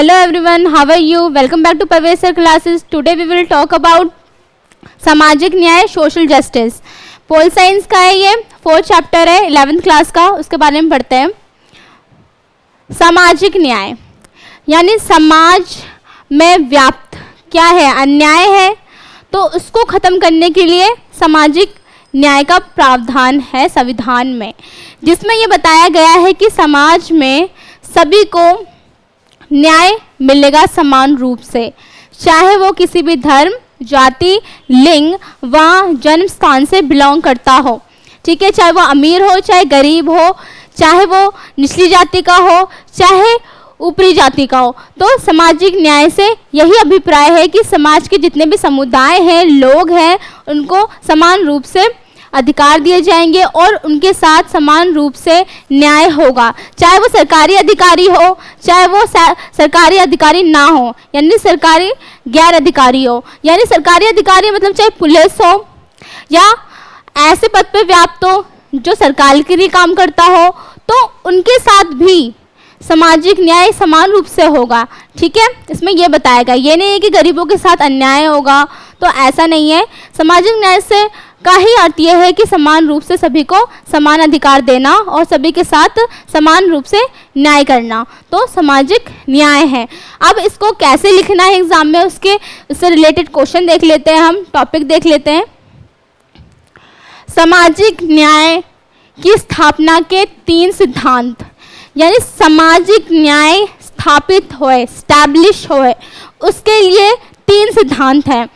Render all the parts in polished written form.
Hello everyone, how are you? Welcome back to Parvez Sir classes. Today we will talk about सामाजिक न्याय, social justice. Pol science का है, ये 4th chapter है 11th class का, उसके बारे में पढ़ते हैं. सामाजिक न्याय यानी समाज में व्याप्त क्या है, अन्याय है, तो उसको ख़त्म करने के लिए सामाजिक न्याय का प्रावधान है संविधान में, जिसमें ये बताया गया है कि समाज में सभी को न्याय मिलेगा समान रूप से, चाहे वो किसी भी धर्म, जाति, लिंग व जन्म स्थान से बिलोंग करता हो. ठीक है, चाहे वो अमीर हो, चाहे गरीब हो, चाहे वो निचली जाति का हो, चाहे ऊपरी जाति का हो. तो सामाजिक न्याय से यही अभिप्राय है कि समाज के जितने भी समुदाय हैं, लोग हैं, उनको समान रूप से अधिकार दिए जाएंगे और उनके साथ समान रूप से न्याय होगा, चाहे वो सरकारी अधिकारी हो, चाहे वो सरकारी अधिकारी ना हो, यानी सरकारी गैर अधिकारी हो. यानी सरकारी अधिकारी मतलब चाहे पुलिस हो या ऐसे पद पे व्याप्त हो जो सरकार के लिए काम करता हो, तो उनके साथ भी सामाजिक न्याय समान रूप से होगा. ठीक है, इसमें यह बताया गया, ये नहीं है कि गरीबों के साथ अन्याय होगा, तो ऐसा नहीं है. सामाजिक न्याय से का ही अर्थ यह है कि समान रूप से सभी को समान अधिकार देना और सभी के साथ समान रूप से न्याय करना, तो सामाजिक न्याय है. अब इसको कैसे लिखना है एग्जाम में, उससे रिलेटेड क्वेश्चन देख लेते हैं, हम टॉपिक देख लेते हैं. सामाजिक न्याय की स्थापना के 3 सिद्धांत, यानी सामाजिक न्याय स्थापित होए, स्टैब्लिश होए, उसके लिए 3 सिद्धांत हैं.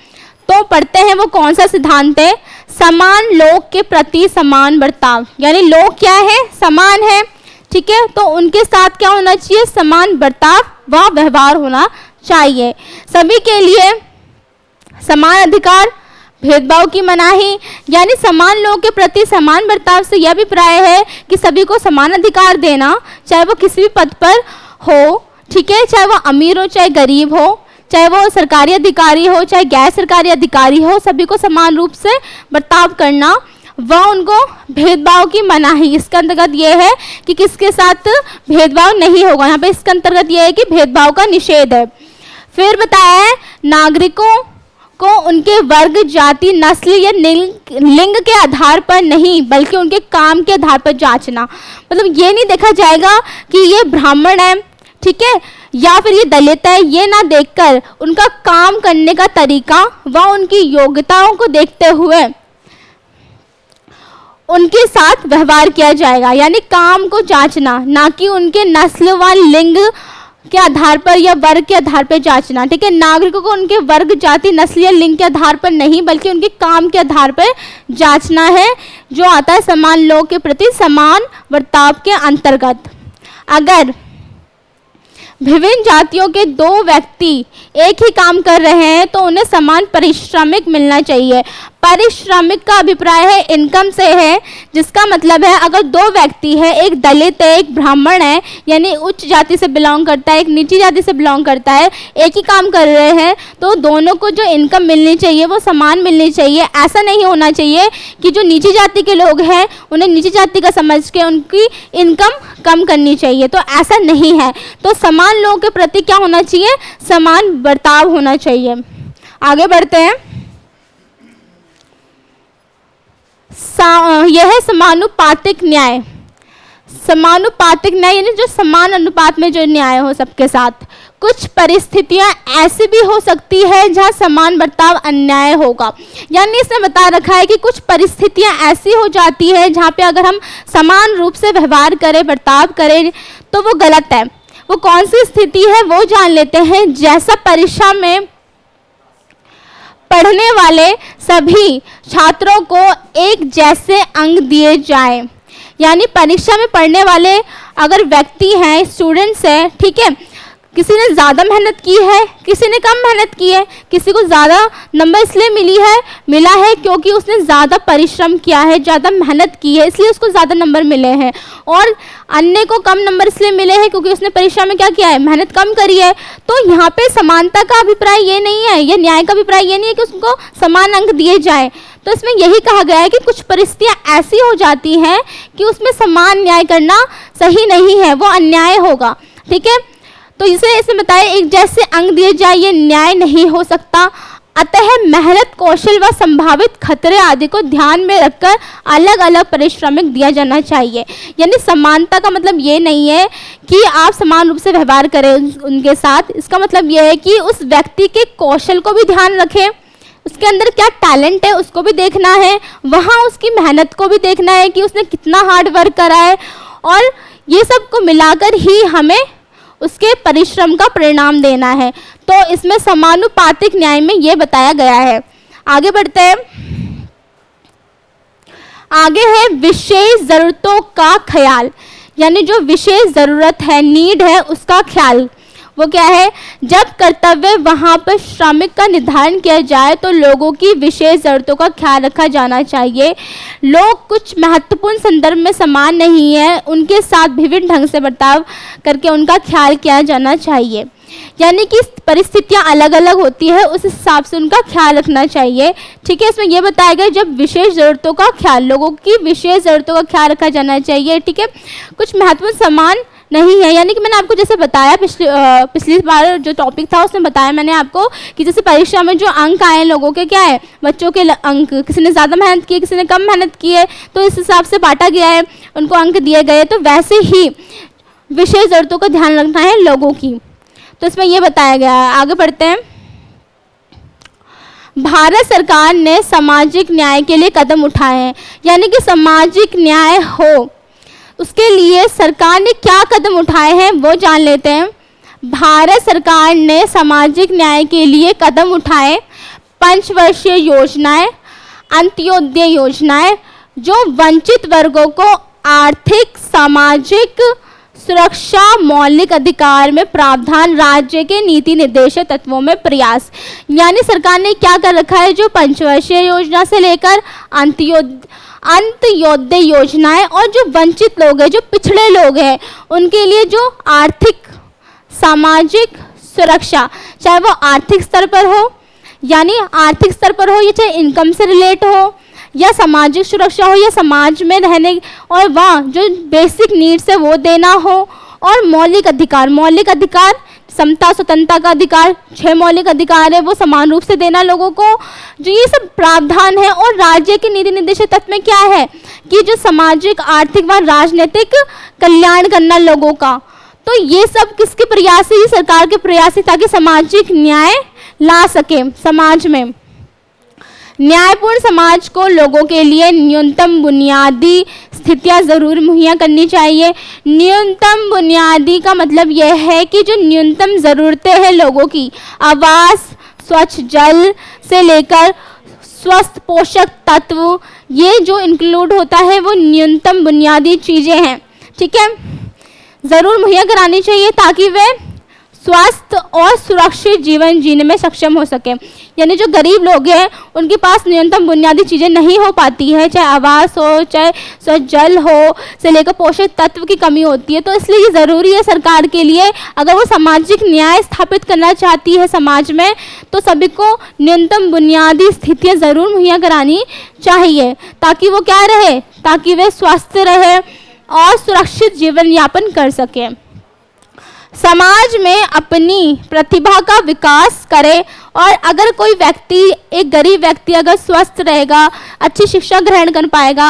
तो पढ़ते हैं वो कौन सा सिद्धांत है. समान लोग के प्रति समान बर्ताव, यानी लोग क्या है, समान है. ठीक है, तो उनके साथ क्या होना चाहिए, समान बर्ताव व व्यवहार होना चाहिए. सभी के लिए समान अधिकार, भेदभाव की मनाही, यानी समान लोगों के प्रति समान बर्ताव से यह अभिप्राय है कि सभी को समान अधिकार देना, चाहे वो किसी भी पद पर हो. ठीक है, चाहे वो अमीर हो, चाहे गरीब हो, चाहे वो सरकारी अधिकारी हो, चाहे गैर सरकारी अधिकारी हो, सभी को समान रूप से बर्ताव करना व उनको भेदभाव की मनाही. इसके अंतर्गत ये है कि किसके साथ भेदभाव नहीं होगा, यहाँ पे इसके अंतर्गत ये है कि भेदभाव का निषेध है. फिर बताया है नागरिकों को उनके वर्ग, जाति, नस्ल या लिंग के आधार पर नहीं बल्कि उनके काम के आधार पर जांचना. मतलब ये नहीं देखा जाएगा कि ये ब्राह्मण है, ठीक है, या फिर ये दलित है, ये ना देखकर उनका काम करने का तरीका व उनकी योग्यताओं को देखते हुए उनके साथ व्यवहार किया जाएगा. यानी काम को जांचना, ना कि उनके नस्ल व लिंग के आधार पर या वर्ग के आधार पर जांचना. ठीक है, नागरिकों को उनके वर्ग, जाति, नस्ल या लिंग के आधार पर नहीं बल्कि उनके काम के आधार पर जांचना है, जो आता है समान लोग के प्रति समान बर्ताव के अंतर्गत. अगर विभिन्न जातियों के 2 व्यक्ति एक ही काम कर रहे हैं तो उन्हें समान पारिश्रमिक मिलना चाहिए. पारिश्रमिक का अभिप्राय है इनकम से है, जिसका मतलब है अगर 2 व्यक्ति है, एक दलित है, एक ब्राह्मण है, यानी उच्च जाति से बिलोंग करता है, एक नीची जाति से बिलोंग करता है, एक ही काम कर रहे हैं, तो दोनों को जो इनकम मिलनी चाहिए वो समान मिलनी चाहिए. ऐसा नहीं होना चाहिए कि जो नीची जाति के लोग हैं उन्हें नीची जाति का समझ के उनकी इनकम कम करनी चाहिए, तो ऐसा नहीं है. तो समान लोगों के प्रति क्या होना चाहिए, समान बर्ताव होना चाहिए. आगे बढ़ते हैं. यह है समानुपातिक न्याय. समानुपातिक न्याय यानी जो समान अनुपात में जो न्याय हो सबके साथ. कुछ परिस्थितियां ऐसी भी हो सकती है जहां समान बर्ताव अन्याय होगा. यानी इसमें बता रखा है कि कुछ परिस्थितियां ऐसी हो जाती है जहां पे अगर हम समान रूप से व्यवहार करें, बर्ताव करें, तो वो गलत है. वो कौन सी स्थिति है वो जान लेते हैं. जैसा परीक्षा में पढ़ने वाले सभी छात्रों को एक जैसे अंक दिए जाए, यानी परीक्षा में पढ़ने वाले अगर व्यक्ति हैं, स्टूडेंट्स हैं, ठीक है, किसी ने ज़्यादा मेहनत की है, किसी ने कम मेहनत की है, किसी को ज़्यादा नंबर इसलिए मिला है क्योंकि उसने ज़्यादा परिश्रम किया है, ज़्यादा मेहनत की है, इसलिए उसको ज़्यादा नंबर मिले हैं, और अन्य को कम नंबर इसलिए मिले हैं क्योंकि उसने परीक्षा में क्या किया है, मेहनत कम करी है. तो यहाँ पे समानता का अभिप्राय ये नहीं है, यह न्याय का अभिप्राय ये नहीं है कि उसको समान अंक दिए जाए. तो इसमें यही कहा गया है कि कुछ परिस्थितियाँ ऐसी हो जाती हैं कि उसमें समान न्याय करना सही नहीं है, वो अन्याय होगा. ठीक है, तो इसे इसमें बताया एक जैसे अंग दिए जाए ये न्याय नहीं हो सकता, अतः मेहनत, कौशल व संभावित खतरे आदि को ध्यान में रखकर अलग अलग पारिश्रमिक दिया जाना चाहिए। यानी समानता का मतलब ये नहीं है कि आप समान रूप से व्यवहार करें उनके साथ, इसका मतलब ये है कि उस व्यक्ति के कौशल को भी ध्यान रखें, उसके अंदर क्या टैलेंट है उसको भी देखना है, वहाँ उसकी मेहनत को भी देखना है कि उसने कितना हार्ड वर्क करा है, और ये सब को मिलाकर ही हमें उसके परिश्रम का परिणाम देना है। तो इसमें समानुपातिक न्याय में ये बताया गया है। आगे बढ़ते हैं। आगे है विशेष जरूरतों का ख्याल, यानी जो विशेष जरूरत है, नीड है, उसका ख्याल। वो क्या है? जब कर्तव्य वहाँ पर श्रमिक का निर्धारण किया जाए तो लोगों की विशेष जरूरतों का ख्याल रखा जाना चाहिए। लोग कुछ महत्वपूर्ण संदर्भ में समान नहीं है, उनके साथ विभिन्न ढंग से बर्ताव करके उनका ख्याल किया जाना चाहिए। यानी कि परिस्थितियाँ अलग अलग होती है, उस हिसाब से उनका ख्याल रखना चाहिए। ठीक है, इसमें यह बताया गया जब विशेष ज़रूरतों का ख्याल, लोगों की विशेष ज़रूरतों का ख्याल रखा जाना चाहिए। ठीक है, कुछ महत्वपूर्ण समान नहीं है, यानी कि मैंने आपको जैसे बताया पिछली बार जो टॉपिक था उसमें बताया मैंने आपको कि जैसे परीक्षा में जो अंक आए लोगों के क्या है, बच्चों के अंक, किसी ने ज़्यादा मेहनत की, किसी ने कम मेहनत की है, तो इस हिसाब से बांटा गया है, उनको अंक दिए गए। तो वैसे ही विशेष ज़रूरतों का ध्यान रखना है लोगों की, तो इसमें यह बताया गया है। आगे बढ़ते हैं। भारत सरकार ने सामाजिक न्याय के लिए कदम उठाए हैं, यानी कि सामाजिक न्याय हो उसके लिए सरकार ने क्या कदम उठाए हैं वो जान लेते हैं। भारत सरकार ने सामाजिक न्याय के लिए कदम उठाए, पंचवर्षीय योजनाएं, अंत्योदय योजनाएं, जो वंचित वर्गों को आर्थिक, सामाजिक सुरक्षा, मौलिक अधिकार में प्रावधान, राज्य के नीति निर्देशक तत्वों में प्रयास। यानी सरकार ने क्या कर रखा है, जो पंचवर्षीय योजना से लेकर अंत्योदय योजनाएं, और जो वंचित लोग हैं, जो पिछड़े लोग हैं, उनके लिए जो आर्थिक, सामाजिक सुरक्षा, चाहे वो आर्थिक स्तर पर हो, यानी आर्थिक स्तर पर हो, या चाहे इनकम से रिलेट हो, या सामाजिक सुरक्षा हो, या समाज में रहने और वहाँ जो बेसिक नीड्स है वो देना हो, और मौलिक अधिकार, समता, स्वतंत्रता का अधिकार, 6 मौलिक अधिकार है वो समान रूप से देना लोगों को, जो ये सब प्रावधान है। और राज्य के नीति निर्देशक तत्व में क्या है कि जो सामाजिक, आर्थिक व राजनीतिक कल्याण करना लोगों का। तो ये सब किसके प्रयास है? सरकार के प्रयास है, ताकि सामाजिक न्याय ला सके समाज में। न्यायपूर्ण समाज को लोगों के लिए न्यूनतम बुनियादी स्थितियां ज़रूर मुहैया करनी चाहिए। न्यूनतम बुनियादी का मतलब यह है कि जो न्यूनतम ज़रूरतें हैं लोगों की, आवास, स्वच्छ जल से लेकर स्वस्थ पोषक तत्व, ये जो इंक्लूड होता है वो न्यूनतम बुनियादी चीज़ें हैं। ठीक है, ज़रूर मुहैया करानी चाहिए ताकि वे स्वस्थ और सुरक्षित जीवन जीने में सक्षम हो सके। यानी जो गरीब लोग हैं उनके पास न्यूनतम बुनियादी चीज़ें नहीं हो पाती है, चाहे आवास हो, चाहे स्वच्छ जल हो, से लेकर पोषक तत्व की कमी होती है। तो इसलिए ये ज़रूरी है सरकार के लिए, अगर वो सामाजिक न्याय स्थापित करना चाहती है समाज में, तो सभी को न्यूनतम बुनियादी स्थितियाँ ज़रूर मुहैया करानी चाहिए, ताकि वो क्या रहे, ताकि वे स्वस्थ रहे और सुरक्षित जीवन यापन कर सकें। समाज में अपनी प्रतिभा का विकास करे, और अगर कोई व्यक्ति, एक गरीब व्यक्ति अगर स्वस्थ रहेगा, अच्छी शिक्षा ग्रहण कर पाएगा,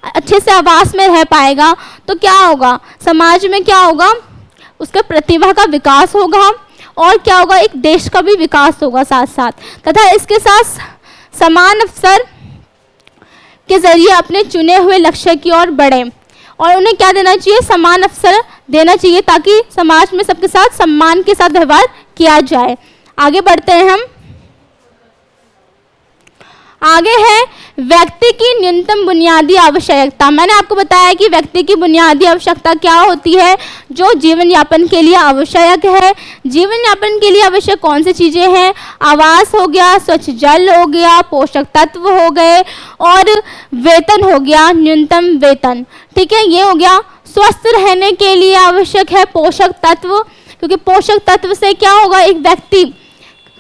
अच्छे से आवास में रह पाएगा, तो क्या होगा समाज में, क्या होगा, उसका प्रतिभा का विकास होगा, और क्या होगा, एक देश का भी विकास होगा साथ साथ। तथा इसके साथ समान अवसर के जरिए अपने चुने हुए लक्ष्य की ओर बढ़े, और उन्हें क्या देना चाहिए, समान अवसर देना चाहिए, ताकि समाज में सबके साथ सम्मान के साथ व्यवहार किया जाए। आगे बढ़ते हैं हम। आगे है व्यक्ति की न्यूनतम बुनियादी आवश्यकता। मैंने आपको बताया कि व्यक्ति की बुनियादी आवश्यकता क्या होती है, जो जीवन यापन के लिए आवश्यक है। जीवन यापन के लिए आवश्यक कौन सी चीज़ें हैं? आवास हो गया, स्वच्छ जल हो गया, पोषक तत्व हो गए, और वेतन हो गया, न्यूनतम वेतन। ठीक है, ये हो गया। स्वस्थ रहने के लिए आवश्यक है पोषक तत्व, क्योंकि पोषक तत्व से क्या होगा, एक व्यक्ति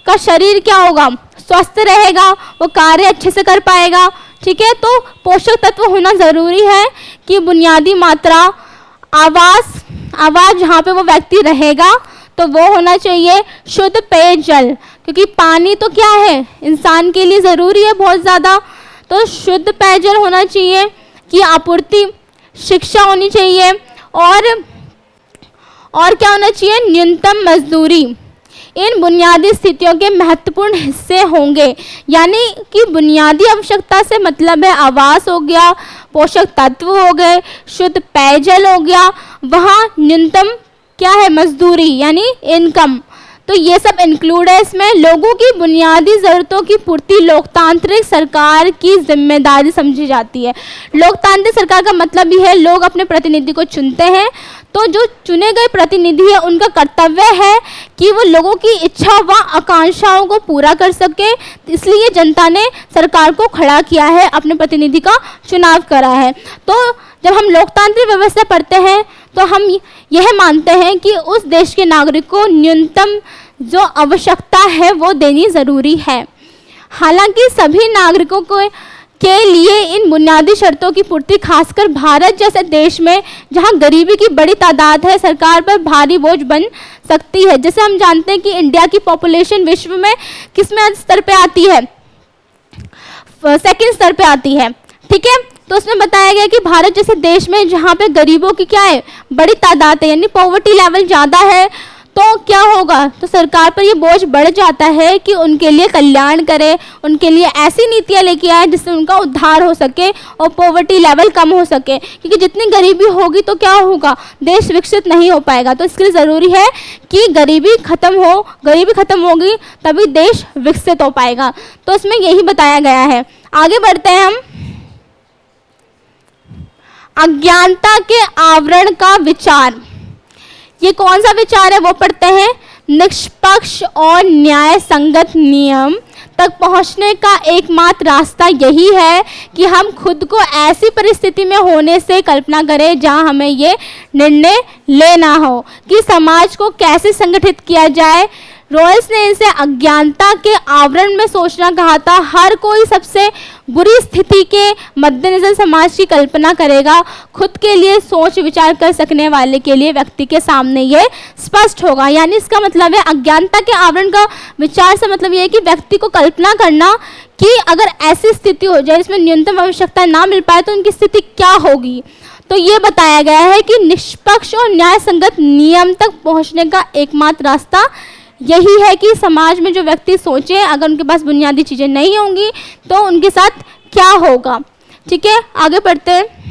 का शरीर क्या होगा, स्वस्थ रहेगा, वो कार्य अच्छे से कर पाएगा। ठीक है, तो पोषक तत्व होना ज़रूरी है कि बुनियादी मात्रा, आवास जहाँ पे वो व्यक्ति रहेगा, तो वो होना चाहिए शुद्ध पेयजल, क्योंकि पानी तो क्या है, इंसान के लिए ज़रूरी है बहुत ज़्यादा। तो शुद्ध पेयजल होना चाहिए की आपूर्ति, शिक्षा होनी चाहिए, और क्या होना चाहिए, न्यूनतम मजदूरी। इन बुनियादी स्थितियों के महत्वपूर्ण हिस्से होंगे। यानी कि बुनियादी आवश्यकता से मतलब है आवास हो गया, पोषक तत्व हो गए, शुद्ध पेयजल हो गया, वहाँ न्यूनतम क्या है, मजदूरी यानी इनकम। तो ये सब इंक्लूड है इसमें। लोगों की बुनियादी ज़रूरतों की पूर्ति लोकतांत्रिक सरकार की जिम्मेदारी समझी जाती है। लोकतांत्रिक सरकार का मतलब ही है लोग अपने प्रतिनिधि को चुनते हैं, तो जो चुने गए प्रतिनिधि है उनका कर्तव्य है कि वो लोगों की इच्छा व आकांक्षाओं को पूरा कर सके। इसलिए जनता ने सरकार को खड़ा किया है, अपने प्रतिनिधि का चुनाव करा है। तो जब हम लोकतांत्रिक व्यवस्था पढ़ते हैं तो हम यह मानते हैं कि उस देश के नागरिक को न्यूनतम जो आवश्यकता है वो देनी ज़रूरी है। हालांकि सभी नागरिकों के लिए इन बुनियादी शर्तों की पूर्ति खासकर भारत जैसे देश में जहां गरीबी की बड़ी तादाद है, सरकार पर भारी बोझ बन सकती है। जैसे हम जानते हैं कि इंडिया की पॉपुलेशन विश्व में किसमें स्तर पे आती है, सेकंड स्तर पे आती है, ठीक है। तो उसमें बताया गया कि भारत जैसे देश में जहाँ पे गरीबों की क्या है, बड़ी तादाद है, यानी पॉवर्टी लेवल ज़्यादा है, तो क्या होगा, तो सरकार पर ये बोझ बढ़ जाता है कि उनके लिए कल्याण करे, उनके लिए ऐसी नीतियाँ लेके आए जिससे उनका उद्धार हो सके और पॉवर्टी लेवल कम हो सके। क्योंकि जितनी गरीबी होगी तो क्या होगा, देश विकसित नहीं हो पाएगा। तो इसके लिए ज़रूरी है कि गरीबी खत्म होगी तभी देश विकसित हो पाएगा। तो इसमें यही बताया गया है। आगे बढ़ते हैं हम। अज्ञानता के आवरण का विचार, ये कौन सा विचार है वो पढ़ते हैं। निष्पक्ष और न्याय संगत नियम तक पहुंचने का एकमात्र रास्ता यही है कि हम खुद को ऐसी परिस्थिति में होने से कल्पना करें जहां हमें ये निर्णय लेना हो कि समाज को कैसे संगठित किया जाए। रॉयल्स ने इसे अज्ञानता के आवरण में सोचना कहा था। हर कोई सबसे बुरी स्थिति के मद्देनजर समाज की कल्पना करेगा, खुद के लिए सोच विचार कर सकने वाले के लिए व्यक्ति के सामने ये स्पष्ट होगा। यानी इसका मतलब है अज्ञानता के आवरण का विचार से मतलब ये है कि व्यक्ति को कल्पना करना कि अगर ऐसी स्थिति हो जाए इसमें न्यूनतम आवश्यकता ना मिल पाए तो उनकी स्थिति क्या होगी। तो ये बताया गया है कि निष्पक्ष और न्याय संगत नियम तक पहुँचने का एकमात्र रास्ता यही है कि समाज में जो व्यक्ति सोचे अगर उनके पास बुनियादी चीज़ें नहीं होंगी तो उनके साथ क्या होगा। ठीक है, आगे बढ़ते हैं।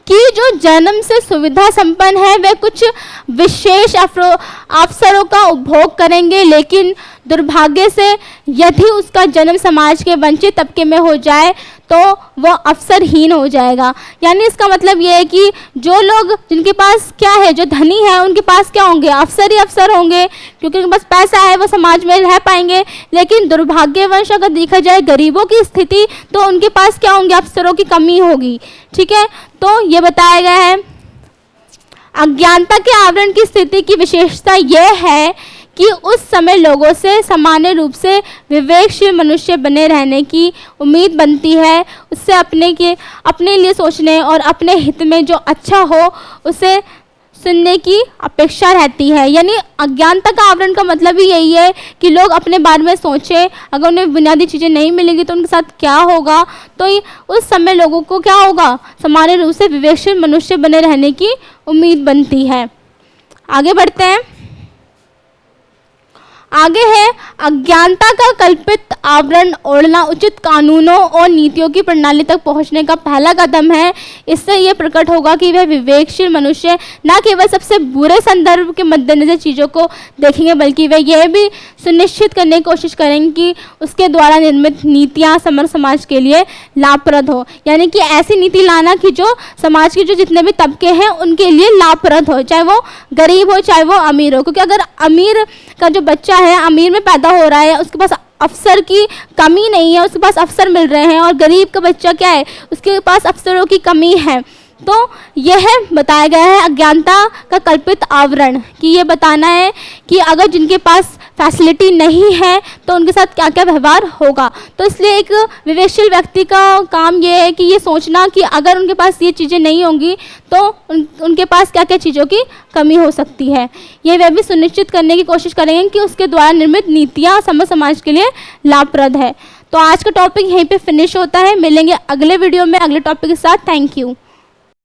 कि जो जन्म से सुविधा संपन्न है वे कुछ विशेष अवसरों का उपभोग करेंगे, लेकिन दुर्भाग्य से यदि उसका जन्म समाज के वंचित तबके में हो जाए तो वो अवसरहीन हो जाएगा। यानी इसका मतलब ये है कि जो लोग जिनके पास क्या है, जो धनी है उनके पास क्या होंगे, अवसर ही अवसर होंगे, क्योंकि उनके पास पैसा है वो समाज में रह पाएंगे। लेकिन दुर्भाग्यवश अगर देखा जाए गरीबों की स्थिति तो उनके पास क्या होंगे, अवसरों की कमी होगी। ठीक है, तो ये बताया गया है। अज्ञानता के आवरण की स्थिति की विशेषता यह है कि उस समय लोगों से सामान्य रूप से विवेकशील मनुष्य बने रहने की उम्मीद बनती है। उससे अपने लिए सोचने और अपने हित में जो अच्छा हो उसे सुनने की अपेक्षा रहती है। यानी अज्ञानता का आवरण का मतलब ही यही है कि लोग अपने बारे में सोचें, अगर उन्हें बुनियादी चीज़ें नहीं मिलेंगी तो उनके साथ क्या होगा। तो उस समय लोगों को क्या होगा, सामान्य रूप से विवेकशील मनुष्य बने रहने की उम्मीद बनती है। आगे बढ़ते हैं। आगे है अज्ञानता का कल्पित आवरण ओढ़ना उचित कानूनों और नीतियों की प्रणाली तक पहुंचने का पहला कदम है। इससे यह प्रकट होगा कि वह विवेकशील मनुष्य न केवल सबसे बुरे संदर्भ के मद्देनजर चीज़ों को देखेंगे बल्कि वह यह भी सुनिश्चित करने की कोशिश करेंगे कि उसके द्वारा निर्मित नीतियाँ समग्र समाज के लिए लाभप्रद हो। यानी कि ऐसी नीति लाना कि जो समाज के जो जितने भी तबके हैं उनके लिए लाभप्रद हो, चाहे वो गरीब हो चाहे वो अमीर हो। क्योंकि अगर अमीर का जो बच्चा है अमीर में पैदा हो रहा है, उसके पास अवसर की कमी नहीं है, उसके पास अवसर मिल रहे हैं, और गरीब का बच्चा क्या है, उसके पास अवसरों की कमी है। तो यह बताया गया है अज्ञानता का कल्पित आवरण कि ये बताना है कि अगर जिनके पास फैसिलिटी नहीं है तो उनके साथ क्या क्या व्यवहार होगा। तो इसलिए एक विवेकशील व्यक्ति का काम ये है कि ये सोचना कि अगर उनके पास ये चीज़ें नहीं होंगी तो उनके पास क्या क्या चीज़ों की कमी हो सकती है। ये वह भी सुनिश्चित करने की कोशिश करेंगे कि उसके द्वारा निर्मित नीतियाँ समाज के लिए लाभप्रद है। तो आज का टॉपिक यहीं पे फिनिश होता है। मिलेंगे अगले वीडियो में अगले टॉपिक के साथ। Thank you.